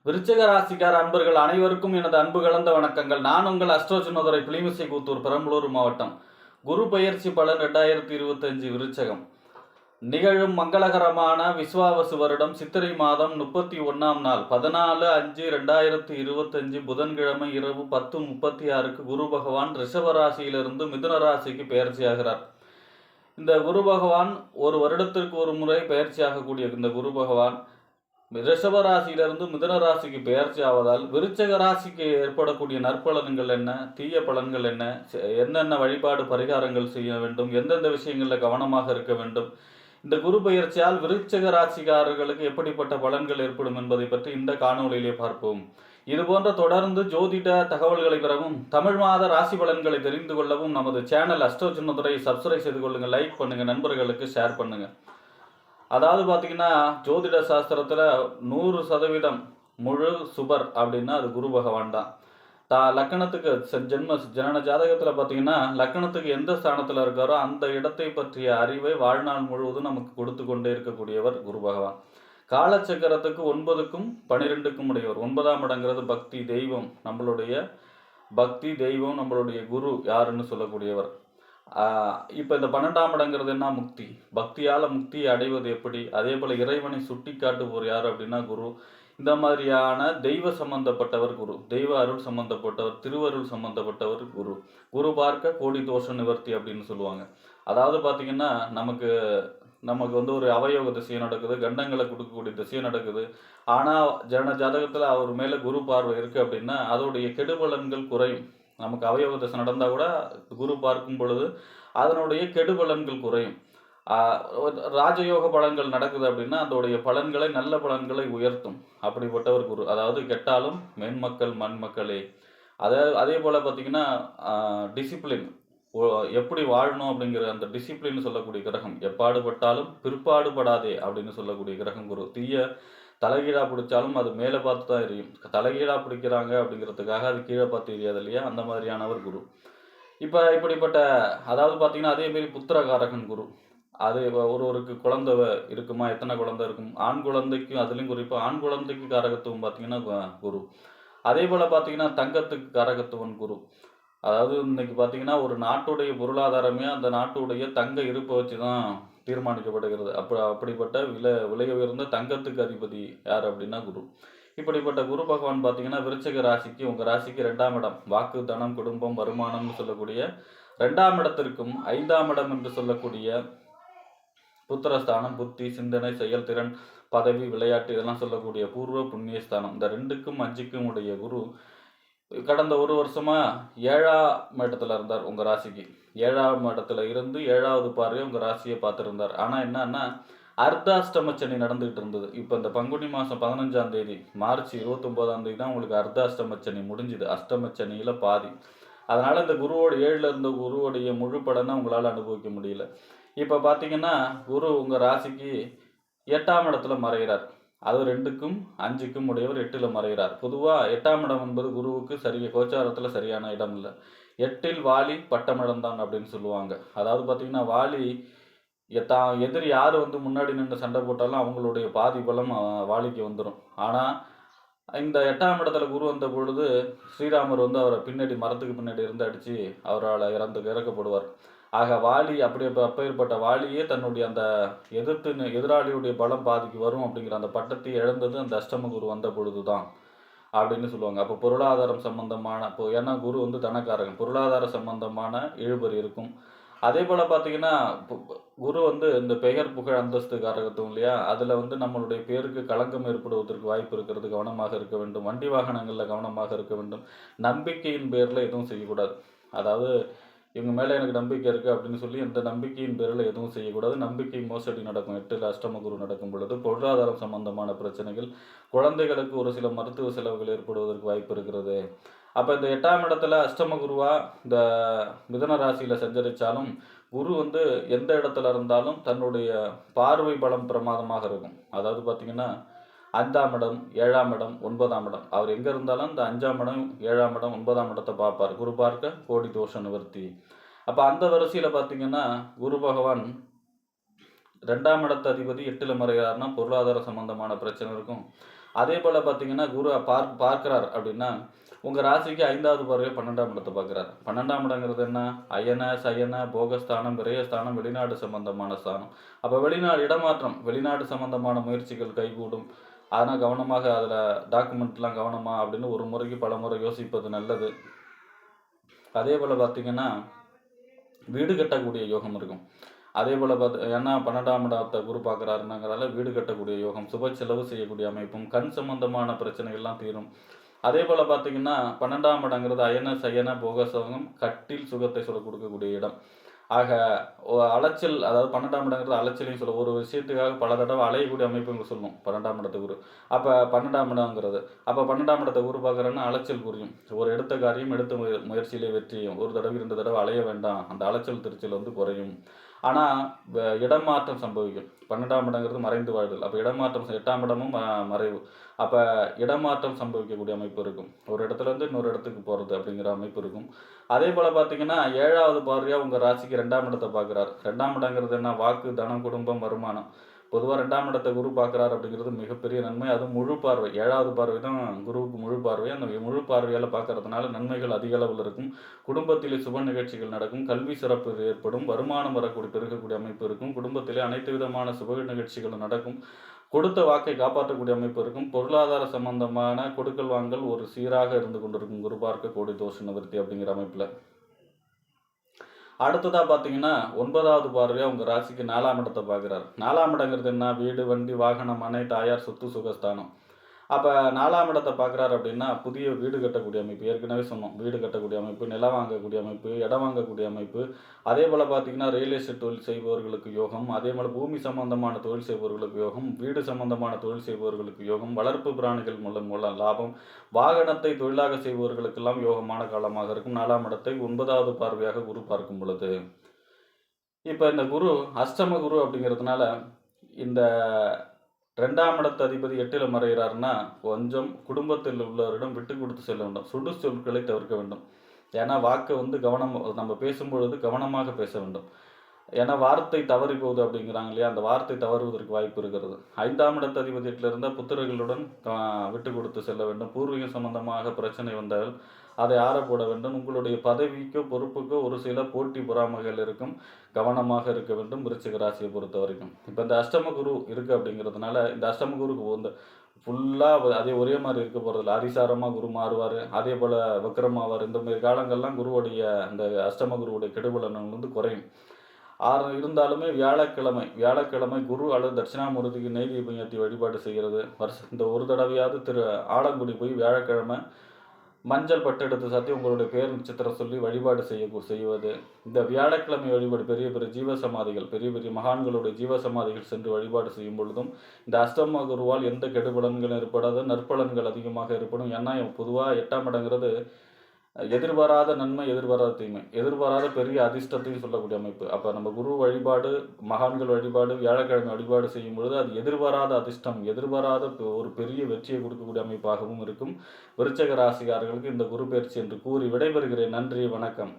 விருச்சிக ராசிக்கார அன்பர்கள் அனைவருக்கும் எனது அன்பு கலந்த வணக்கங்கள். நான் உங்கள் அஸ்ட்ரோஜனதுரை புலிமிசை கூத்தூர் பெரம்பலூர் மாவட்டம். குரு பெயர்ச்சி பலன் 2025 விருச்சகம். நிகழும் மங்களகரமான விஸ்வாவசு வருடம் சித்திரை மாதம் 31ஆம் நாள் 14/5/2025 புதன்கிழமை இரவு 10:36க்கு குரு பகவான் ரிஷபராசியிலிருந்து மிதுன ராசிக்கு பெயர்ச்சியாகிறார். இந்த குரு பகவான் ஒரு வருடத்திற்கு ஒரு முறை பெயர்ச்சியாகக்கூடிய இந்த குரு பகவான் ரிஷப ராசியிலிருந்து மிதுன ராசிக்கு பெயர்ச்சி ஆவதால் விருச்சக ராசிக்கு ஏற்படக்கூடிய நற்பலன்கள் என்ன, தீய பலன்கள் என்ன, என்னென்ன வழிபாடு பரிகாரங்கள் செய்ய வேண்டும், எந்தெந்த விஷயங்களில் கவனமாக இருக்க வேண்டும், இந்த குரு பெயர்ச்சியால் விருச்சக ராசிக்காரர்களுக்கு எப்படிப்பட்ட பலன்கள் ஏற்படும் என்பதை பற்றி இந்த காணொலியிலே பார்ப்போம். இதுபோன்ற தொடர்ந்து ஜோதிட தகவல்களை பெறவும் தமிழ் மாத ராசி பலன்களை தெரிந்து கொள்ளவும் நமது சேனல் அஸ்ட்ரோஜனதுரையை சப்ஸ்கிரைப் செய்து கொள்ளுங்கள், லைக் பண்ணுங்கள், நண்பர்களுக்கு ஷேர் பண்ணுங்கள். அதாவது பார்த்தீங்கன்னா ஜோதிட சாஸ்திரத்தில் 100% முழு சுபர் அப்படின்னா அது குரு பகவான் தான். லக்கணத்துக்கு ஜனன ஜாதகத்தில் பார்த்தீங்கன்னா லக்கணத்துக்கு எந்த ஸ்தானத்தில் இருக்காரோ அந்த இடத்தை பற்றிய அறிவை வாழ்நாள் முழுவதும் நமக்கு கொடுத்து கொண்டே இருக்கக்கூடியவர் குரு பகவான். காலச்சக்கரத்துக்கு 9க்கும் 12க்கும் உடையவர். 9ஆம் இடங்கிறது பக்தி தெய்வம், நம்மளுடைய குரு யாருன்னு சொல்லக்கூடியவர். இப்போ இந்த 12ஆம் இடங்கிறது என்ன? முக்தி. பக்தியால் முக்தியை அடைவது எப்படி, அதே போல் இறைவனை சுட்டி காட்டுவோர் யார் அப்படின்னா குரு. இந்த மாதிரியான தெய்வ சம்பந்தப்பட்டவர் குரு, தெய்வ அருள் சம்பந்தப்பட்டவர், திருவருள் சம்பந்தப்பட்டவர் குரு. குரு பார்க்க கோடி தோஷ நிவர்த்தி அப்படின்னு சொல்லுவாங்க. அதாவது பார்த்தீங்கன்னா நமக்கு வந்து ஒரு அவயோக திசையை நடக்குது, கண்டங்களை கொடுக்கக்கூடிய திசையை நடக்குது. ஆனால் ஜன ஜாதகத்தில் அவர் மேலே குரு பார்வை இருக்குது அப்படின்னா அதோடைய கெடுபலன்கள் குறையும். நமக்கு அவயோக தசை நடந்தால் கூட குரு பார்க்கும் பொழுது அதனுடைய கெடுபலன்கள் குறையும். ராஜயோக பலன்கள் நடக்குது அப்படின்னா அதோடைய பலன்களை, நல்ல பலன்களை உயர்த்தும். அப்படிப்பட்டவர் குரு. அதாவது கெட்டாலும் மென்மக்கள் மண்மக்களே. அதே போல் பார்த்தீங்கன்னா டிசிப்ளின், எப்படி வாழணும் அப்படிங்கிற அந்த டிசிப்ளின் சொல்லக்கூடிய கிரகம். எப்பாடுபட்டாலும் பிற்பாடுபடாதே அப்படின்னு சொல்லக்கூடிய கிரகம் குரு. தீய தலைகீழாக பிடிச்சாலும் அது மேலே பார்த்து தான் எரியும். தலைகீழாக பிடிக்கிறாங்க அப்படிங்கிறதுக்காக அது கீழே பார்த்து எரியாது இல்லையா, அந்த மாதிரியானவர் குரு. இப்போ இப்படிப்பட்ட அதாவது பார்த்தீங்கன்னா அதேமாரி புத்திரகாரகன் குரு. அது ஒருவருக்கு குழந்தை இருக்குமா, எத்தனை குழந்தை இருக்கும், ஆண் குழந்தைக்கும் அதுலேயும் குறிப்பாக ஆண் குழந்தைக்கு காரகத்துவம் பார்த்தீங்கன்னா குரு. அதே போல் பார்த்தீங்கன்னா தங்கத்துக்கு காரகத்துவன் குரு. அதாவது இன்னைக்கு பார்த்தீங்கன்னா ஒரு நாட்டுடைய பொருளாதாரமே அந்த நாட்டுடைய தங்க இருப்பை வச்சு தான் தீர்மானிக்கப்படுகிறது. அப்படிப்பட்ட விலை உயர்ந்த தங்கத்துக்கு அதிபதி யார் அப்படின்னா குரு. இப்படிப்பட்ட குரு பகவான் பார்த்தீங்கன்னா விருச்சிக ராசிக்கு, உங்கள் ராசிக்கு 2ஆம் இடம், வாக்கு, தனம், குடும்பம், வருமானம்னு சொல்லக்கூடிய 2ஆம் இடத்திற்கும் 5ஆம் இடம் என்று சொல்லக்கூடிய புத்திரஸ்தானம், புத்தி, சிந்தனை, செயல்திறன், பதவி, விளையாட்டு இதெல்லாம் சொல்லக்கூடிய பூர்வ புண்ணியஸ்தானம், இந்த 2க்கும் 5க்கும் உடைய குரு கடந்த ஒரு வருஷமா 7ஆம் இடத்துல இருந்தார் உங்கள் ராசிக்கு. 7ஆம் இடத்துல இருந்து 7வது பார்வையை உங்கள் ராசியை பார்த்துருந்தார். ஆனால் என்னன்னா அர்த்தாஷ்டம சனி நடந்துகிட்டு இருந்தது. இப்போ இந்த பங்குனி மாதம் 15ஆம் தேதி, மார்ச் 29ஆம் தேதி தான் உங்களுக்கு அர்த்தாஷ்டம சனி முடிஞ்சுது. அஷ்டம சனியில் பாதி. அதனால் இந்த குருவோட 7ல் இருந்த குருவோடைய முழு பலனை உங்களால் அனுபவிக்க முடியல. இப்போ பார்த்தீங்கன்னா குரு உங்கள் ராசிக்கு 8ஆம் இடத்துல மறைகிறார். அது 2க்கும் 5க்கும் உடையவர் 8ல் மறைகிறார். பொதுவாக 8ஆம் இடம் என்பது குருவுக்கு கோச்சாரத்தில் சரியான இடம் இல்லை. 8ல் வாலி பட்டமிடம் தான் அப்படின்னு சொல்லுவாங்க. அதாவது பார்த்தீங்கன்னா வாலி எதிரி யார் வந்து முன்னாடி நின்று சண்டை போட்டாலும் அவங்களுடைய பாதி பலம் வாலிக்கு வந்துடும். ஆனால் இந்த 8ஆம் இடத்துல குரு வந்த பொழுது ஸ்ரீராமர் வந்து அவரை மரத்துக்கு பின்னாடி இருந்து அடித்து அவரால் இறக்கப்படுவார். ஆக வாலி அப்பேற்பட்ட வாலியே தன்னுடைய அந்த எதிராளியுடைய பலம் பாதிக்கு வரும் அப்படிங்கிற அந்த பட்டத்தை இழந்தது அந்த அஷ்டம குரு வந்த பொழுது தான் அப்படின்னு சொல்லுவாங்க. அப்போ பொருளாதாரம் சம்பந்தமான ஏன்னா குரு வந்து தனக்காரகன், பொருளாதார சம்பந்தமான இழுபறி இருக்கும். அதே போல் பார்த்தீங்கன்னா குரு வந்து இந்த பெயர் புகழ் அந்தஸ்து காரகத்துவம் இல்லையா, அதில் வந்து நம்மளுடைய பேருக்கு களங்கம் ஏற்படுவதற்கு வாய்ப்பு இருக்கிறது. கவனமாக இருக்க வேண்டும். வண்டி வாகனங்களில் கவனமாக இருக்க வேண்டும். நம்பிக்கையின் பேரில் எதுவும் செய்யக்கூடாது. அதாவது இவங்க மேலே எனக்கு நம்பிக்கை இருக்குது அப்படின்னு சொல்லி எந்த நம்பிக்கையின் பேரில் எதுவும் செய்யக்கூடாது. நம்பிக்கை மோசடி நடக்கும். 8ல் அஷ்டம குரு நடக்கும் பொழுது பொருளாதாரம் சம்பந்தமான பிரச்சனைகள், குழந்தைகளுக்கு ஒரு சில மருத்துவ செலவுகள் ஏற்படுவதற்கு வாய்ப்பு இருக்கிறது. அப்போ இந்த 8ஆம் இடத்துல அஷ்டம குருவா இந்த மிதுன ராசியில் சஞ்சரித்தாலும் குரு வந்து எந்த இடத்துல இருந்தாலும் தன்னுடைய பார்வை பலம் பிரமாதமாக இருக்கும். அதாவது பார்த்தீங்கன்னா 5ஆம் இடம், 7ஆம் இடம், 9ஆம் இடம், அவர் எங்கே இருந்தாலும் இந்த 5ஆம் இடம், 7ஆம் இடம், 9ஆம் இடத்தை பார்ப்பார். குரு பார்க்க கோடி தோஷ நிவர்த்தி. அப்போ அந்த வரிசையில் பார்த்தீங்கன்னா குரு பகவான் 2ஆம் இடத்த அதிபதி 8ல் மறைகிறார்னா பொருளாதார சம்பந்தமான பிரச்சனை இருக்கும். அதே போல் பார்த்தீங்கன்னா குரு பார்க்கிறார் அப்படின்னா உங்கள் ராசிக்கு 5வது பார்வையாக 12ஆம் இடத்தை பார்க்குறாரு. 12ஆம் இடங்கிறது என்ன? அயன சயன போகஸ்தானம், விரயஸ்தானம், வெளிநாடு சம்பந்தமான ஸ்தானம். அப்போ வெளிநாடு இடமாற்றம், வெளிநாடு சம்பந்தமான முயற்சிகள் கைகூடும். அதனால் கவனமாக அதில் டாக்குமெண்ட்லாம் கவனமா அப்படின்னு ஒரு முறைக்கு பல முறை யோசிப்பது நல்லது. அதே போல் பார்த்தீங்கன்னா வீடு கட்டக்கூடிய யோகம் இருக்கும். அதே போல் ஏன்னா 12ஆம் இடத்தை குரு பார்க்குறாருனாங்கிறதால வீடு கட்டக்கூடிய யோகம், சுப செலவு செய்யக்கூடிய அமைப்பும், கண் சம்பந்தமான பிரச்சனைகள்லாம் தீரும். அதே போல் பார்த்தீங்கன்னா 12ஆம் இடங்கிறது அயன சயன போகசோகம், கட்டில் சுகத்தை கொடுக்கக்கூடிய இடம். ஆக அலைச்சல், அதாவது 12ஆம் இடங்கிறது அலைச்சலையும் சொல்லும். ஒரு விஷயத்துக்காக பல தடவை அலையக்கூடிய அமைப்பு சொல்லும் 12ஆம் இடத்தை குரு. அப்போ 12ஆம் இடங்கிறது, அப்போ 12ஆம் இடத்தை குரு பார்க்குறேன்னா அலைச்சல் புரியும். ஒரு எடுத்த காரியம் எடுத்த முயற்சியிலே வெற்றியும். ஒரு தடவை 2 தடவை அலைய வேண்டாம், அந்த அலைச்சல் திருச்சல் குறையும். ஆனால் இடமாற்றம் சம்பவிக்கும். 12ஆம் இடங்கிறது மறைந்து வாழ்தல். அப்போ இடமாற்றம் 8ஆம் இடமும் மறைவு. அப்போ இடமாற்றம் சம்பவிக்கக்கூடிய அமைப்பு இருக்கும். ஒரு இடத்துலேருந்து இன்னொரு இடத்துக்கு போகிறது அப்படிங்கிற அமைப்பு இருக்கும். அதே போல் பார்த்தீங்கன்னா 7வது பார்வையாக உங்கள் ராசிக்கு 2ஆம் இடத்தை பார்க்குறாரு. 2ஆம் இடங்கிறது என்ன? வாக்கு, தனம், குடும்பம், வருமானம். பொதுவாக 2ஆம் இடத்தை குரு பார்க்குறாரு அப்படிங்கிறது மிகப்பெரிய நன்மை. அதுவும் முழு பார்வை. 7வது பார்வை தான் குருவுக்கு முழு பார்வை. அந்த முழு பார்வையால் பார்க்கறதுனால நன்மைகள் அதிக அளவில் இருக்கும். குடும்பத்திலே சுப நிகழ்ச்சிகள் நடக்கும். கல்வி சிறப்பு ஏற்படும். வருமானம் வரக்கூடிய பெருகக்கூடிய அமைப்பு இருக்கும். குடும்பத்திலே அனைத்து விதமான சுப நிகழ்ச்சிகளும் நடக்கும். கொடுத்த வாக்கை காப்பாற்றக்கூடிய அமைப்பு இருக்கும். பொருளாதார சம்பந்தமான கொடுக்கல் வாங்கல் ஒரு சீராக இருந்து கொண்டிருக்கும். குரு பார்க்க கோடி தோஷ நிவர்த்தி அப்படிங்கிற அமைப்பில். அடுத்ததாக பார்த்தீங்கன்னா 9வது பார்வையாக உங்கள் ராசிக்கு 4ஆம் இடத்தை பார்க்குறாரு. 4ஆம் இடங்கிறது என்ன? வீடு, வண்டி, வாகனம், மனை, தாயார், சொத்து, சுகஸ்தானம். அப்போ 4ஆம் இடத்தை பார்க்குறாரு அப்படின்னா புதிய வீடு கட்டக்கூடிய அமைப்பு. ஏற்கனவே சொன்னோம், வீடு கட்டக்கூடிய அமைப்பு, நிலம் வாங்கக்கூடிய அமைப்பு, இடம் வாங்கக்கூடிய அமைப்பு. அதே போல் பார்த்தீங்கன்னா ரியல் எஸ்டேட் தொழில் செய்பவர்களுக்கு யோகம். அதே போல் பூமி சம்பந்தமான தொழில் செய்பவர்களுக்கு யோகம். வீடு சம்பந்தமான தொழில் செய்பவர்களுக்கு யோகம். வளர்ப்பு பிராணிகள் மூலம் லாபம். வாகனத்தை தொழிலாக செய்பவர்களுக்கெல்லாம் யோகமான காலமாக இருக்கும். 4ஆம் இடத்தை 9வது பார்வையாக குரு பார்க்கும் பொழுது, இப்போ இந்த குரு அஷ்டம குரு அப்படிங்கிறதுனால இந்த 2ஆம் இடத்து அதிபதி 8ல் மறைகிறாருன்னா கொஞ்சம் குடும்பத்தில் உள்ளவரிடம் விட்டு கொடுத்து செல்ல வேண்டும். சுடு சொற்களை தவிர்க்க வேண்டும். ஏன்னா வாக்கை கவனம், நம்ம பேசும்பொழுது கவனமாக பேச வேண்டும். ஏன்னா வார்த்தை தவறி போகுது அப்படிங்கிறாங்க இல்லையா, அந்த வார்த்தை தவறுவதற்கு வாய்ப்பு இருக்கிறது. 5ஆம் இடத்து அதிபதி 8ல் இருந்தால் புத்திரர்களுடன் விட்டு கொடுத்து செல்ல வேண்டும். பூர்வீக சம்பந்தமாக பிரச்சனை வந்தால் அதை ஆறப்போட வேண்டும். உங்களுடைய பதவிக்கோ பொறுப்புக்கோ ஒரு சில போட்டி பொறாமைகள் இருக்கும். கவனமாக இருக்க வேண்டும் விருச்சிக ராசியை பொறுத்த வரைக்கும். இப்போ இந்த அஷ்டம குரு இருக்குது அப்படிங்கிறதுனால இந்த அஷ்டம குருக்கு ஃபுல்லாக அதே ஒரே மாதிரி இருக்க போகிறதில்ல. அதிசாரமாக குரு மாறுவார். அதே போல் வக்ரமாவார். இந்த மாதிரி காலங்கள்லாம் குருவுடைய அந்த அஷ்டம குருவுடைய கெடுபலன்கள் குறையும். இருந்தாலுமே வியாழக்கிழமை குரு அல்லது தட்சிணாமூர்த்திக்கு நெய் தீபம் ஏற்றி வழிபாடு செய்கிறது. இந்த ஒரு தடவையாவது ஆலங்குடி போய் வியாழக்கிழமை மஞ்சள் பட்டு எடுத்து சாத்தி உங்களுடைய பேர் நட்சத்திரம் சொல்லி வழிபாடு செய்வது. இந்த வியாழக்கிழமை வழிபாடு பெரிய பெரிய ஜீவசமாதிகள், பெரிய பெரிய மகான்களுடைய ஜீவசமாதிகள் சென்று வழிபாடு செய்யும் பொழுதும் இந்த அஷ்டம குருவால் எந்த கெடுபலன்கள் ஏற்படாத நற்பலன்கள் அதிகமாக ஏற்படும். ஏன்னா பொதுவாக 8ஆம் இடங்கிறது எதிர்பாராத நன்மை, எதிர்பாராத தீமை, எதிர்பாராத பெரிய அதிர்ஷ்டத்தையும் சொல்லக்கூடிய அமைப்பு. அப்போ நம்ம குரு வழிபாடு, மகான்கள் வழிபாடு, வியாழக்கிழமை வழிபாடு செய்யும் பொழுது அது எதிர்பாராத அதிர்ஷ்டம், எதிர்பாராத ஒரு பெரிய வெற்றியை கொடுக்கக்கூடிய அமைப்பாகவும் இருக்கும். விருச்சிக ராசிக்காரர்களுக்கு இந்த குரு பயிற்சி என்று கூறி விடைபெறுகிறேன். நன்றி, வணக்கம்.